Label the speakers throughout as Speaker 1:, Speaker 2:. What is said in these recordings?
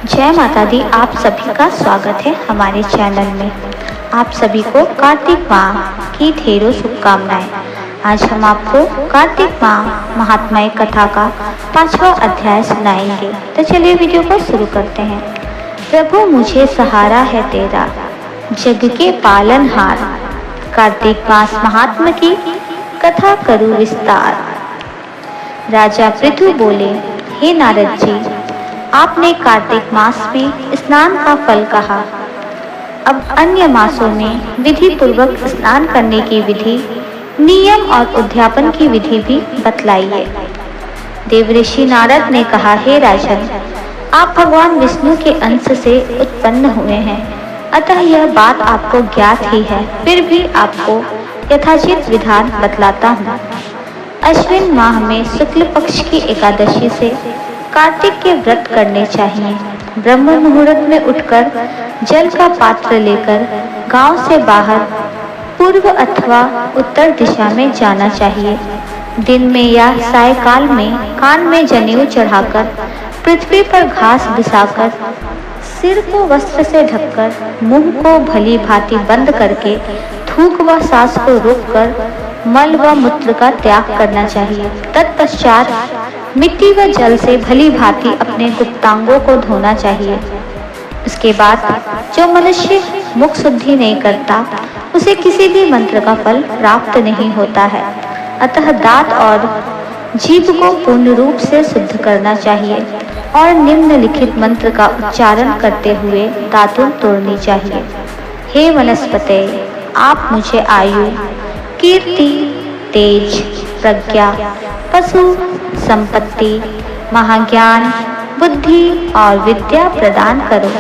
Speaker 1: जय माता दी। आप सभी का स्वागत है हमारे चैनल में। आप सभी को कार्तिक माह की ढेरों शुभकामनाएं। आज हम आपको कार्तिक माह महात्म्य कथा का 5वां अध्याय सुनाएंगे। तो चलिए वीडियो को शुरू करते हैं। प्रभु मुझे सहारा है तेरा, जग के पालनहार। कार्तिक मास महात्म्य की कथा करूं विस्तार। राजा पृथु बोले, हे नारद जी, आपने कार्तिक मास में स्नान का फल कहा। अब अन्य मासों में विधि पूर्वक स्नान करने की विधि, नियम और उद्यापन की विधि भी बतलाइए। देवऋषि नारद ने कहा, हे राजन, आप भगवान विष्णु के अंश से उत्पन्न हुए हैं, अतः यह बात आपको ज्ञात ही है। फिर भी आपको यथाचित विधान बतलाता हूँ। अश्विन माह में शुक्ल पक्ष की एकादशी से कार्तिक के व्रत करने चाहिए। ब्रह्म मुहूर्त में उठकर जल का पात्र लेकर गांव से बाहर पूर्व अथवा उत्तर दिशा में जाना चाहिए। दिन में या सायकाल में कान में जनेऊ चढ़ाकर, पृथ्वी पर घास बिछाकर, सिर को वस्त्र से ढककर, मुंह को भली भांति बंद करके, थूक व सांस को रोककर मल व मूत्र का त्याग करना चाहिए। तत्पश्चात मिट्टी व जल से भली भांति अपने गुप्तांगों को धोना चाहिए। उसके बाद जो मनुष्य मुख शुद्धि नहीं करता, उसे किसी भी मंत्र का फल प्राप्त नहीं होता है। अतः दांत और जीभ को पूर्ण रूप से शुद्ध करना चाहिए और निम्नलिखित मंत्र का उच्चारण करते हुए दातुन तोड़नी चाहिए। हे वनस्पते, आप मुझे आयु, कीर्ति, तेज, प्रज्ञा, पशु, संपत्ति, महाज्ञान, बुद्धि और विद्या प्रदान करो।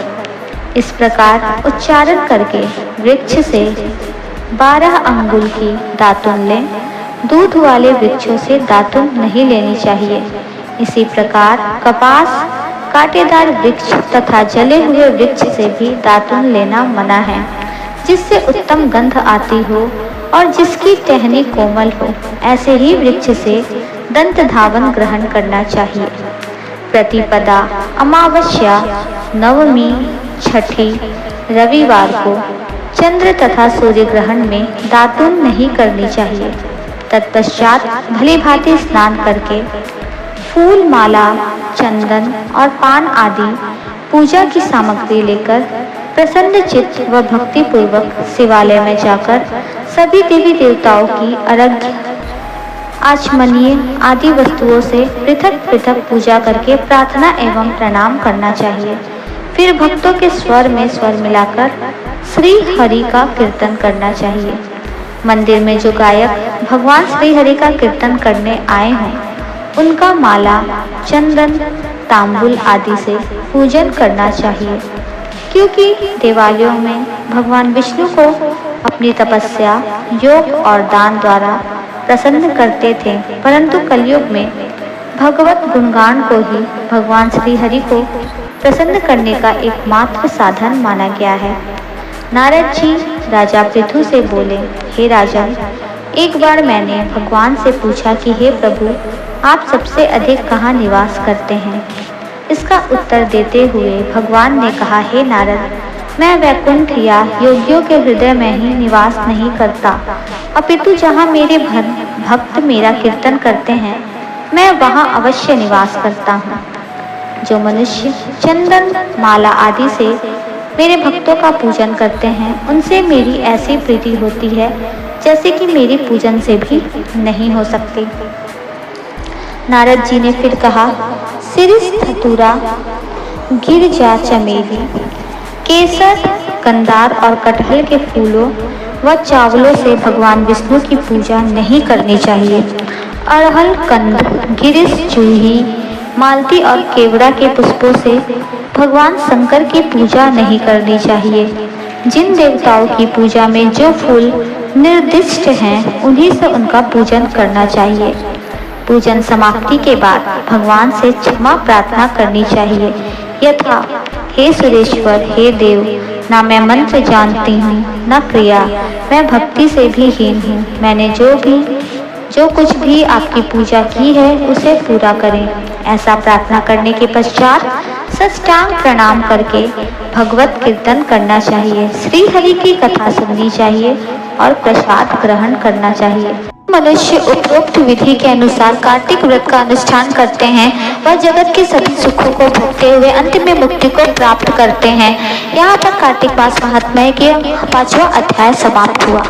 Speaker 1: इस प्रकार उच्चारण करके वृक्ष से 12 अंगुल की दातुन लें। दूध वाले वृक्षों से दातुन नहीं लेनी चाहिए। इसी प्रकार कपास, कांटेदार वृक्ष तथा जले हुए वृक्ष से भी दातुन लेना मना है, जिससे उत्तम गंध आती हो और जिसकी टहनी कोमल हो। ऐसे ही वृक्ष से दंत धावन ग्रहण करना चाहिए। प्रतिपदा, अमावस्या, नवमी, छठी, रविवार को चंद्र तथा सूर्य ग्रहण में दातुन नहीं करनी चाहिए। तत्पश्चात भली भांति स्नान करके फूल, माला, चंदन और पान आदि पूजा की सामग्री लेकर प्रसन्न चित्त व भक्ति पूर्वक शिवालय में जाकर सभी देवी देवताओं की अर्घ्य, आचमनीय आदि वस्तुओं से पृथक पृथक पूजा करके प्रार्थना एवं प्रणाम करना चाहिए। फिर भक्तों के स्वर में स्वर मिलाकर श्री हरि का कीर्तन करना चाहिए। मंदिर में जो गायक भगवान श्री हरि का कीर्तन करने आए हों, उनका माला, चंदन, तांबुल आदि से पूजन करना चाहिए, क्योंकि देवालयों में भगवान विष्णु को अपनी तपस्या, योग और दान द्वारा प्रसन्न करते थे। परंतु कलयुग में भगवत गुणगान को ही भगवान श्री हरि को प्रसन्न करने का एकमात्र साधन माना गया है। नारद जी राजा पृथु से बोले, हे राजन, एक बार मैंने भगवान से पूछा कि हे प्रभु, आप सबसे अधिक कहाँ निवास करते हैं? इसका उत्तर देते हुए भगवान ने कहा, हे नारद, मैं वैकुंठ या योगियों के हृदय में ही निवास नहीं करता, अपितु जहाँ मेरे भक्त मेरा कीर्तन करते हैं, मैं वहाँ अवश्य निवास करता हूँ। जो मनुष्य चंदन, माला आदि से मेरे भक्तों का पूजन करते हैं, उनसे मेरी ऐसी प्रीति होती है जैसे कि मेरी पूजन से भी नहीं हो सकती। नारद जी ने फिर कहा, सिरिस धतूरा, गिरजा चमेली, केसर, कंदार और कटहल के फूलों व चावलों से भगवान विष्णु की पूजा नहीं करनी चाहिए। अड़हल, कंद, गिरिश, जूही, मालती और केवड़ा के पुष्पों से भगवान शंकर की पूजा नहीं करनी चाहिए। जिन देवताओं की पूजा में जो फूल निर्दिष्ट हैं, उन्हीं से उनका पूजन करना चाहिए। पूजन समाप्ति के बाद भगवान से क्षमा प्रार्थना करनी चाहिए, यथा, हे सुरेश्वर, हे देव, ना मैं मंत्र जानती हूँ, न क्रिया, मैं भक्ति से भी हीन हूँ। मैंने जो कुछ भी आपकी पूजा की है, उसे पूरा करें। ऐसा प्रार्थना करने के पश्चात साष्टांग प्रणाम करके भगवत कीर्तन करना चाहिए, श्री हरि की कथा सुननी चाहिए और प्रसाद ग्रहण करना चाहिए। मनुष्य उपरोक्त विधि के अनुसार कार्तिक व्रत का अनुष्ठान करते हैं वह जगत के सभी सुखों को भोगते हुए अंत में मुक्ति को प्राप्त करते हैं। यहाँ पर कार्तिक मास महात्म्य के 5वां अध्याय समाप्त हुआ।